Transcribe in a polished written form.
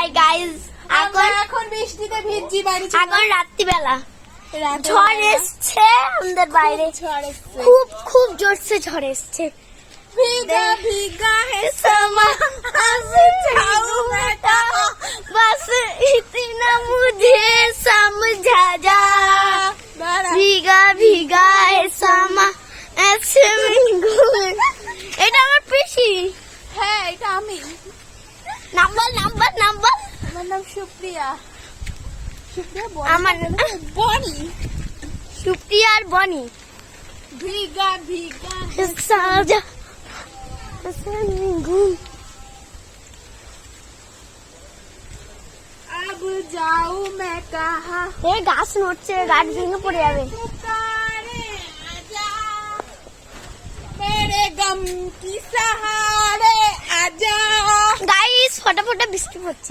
Hi guys, এখন বৃষ্টিতে ভিজছি বাড়ি এখন রাত্রিবেলা ঝড় এসছে আমাদের বাইরে, ঝড় এসছে। খুব খুব জোরছে ঝড় এসছে। ভিগা ভিগা হে समा जाऊं बेटा, बस इतना मुझे समझा जा। भीगा भीगा है समा ऐसे में घूम। এটা আমার পিসি। হ্যাঁ এটা আমি। Number number number. আমার নাম সুপ্রিয়া। সুপ্রিয়া আমার বনি। সুপ্রিয়া আর বনি। ভিগা ভিগা সাজা ऐसे में घूम। अब जाऊं मैं कहाँ এই গাছ নড়ছে, গাছ ভেঙে পড়ে যাবে। पुकारे आजा मेरे गम की सहारे आजा। গাইস ফটাফট বৃষ্টি পড়ছে।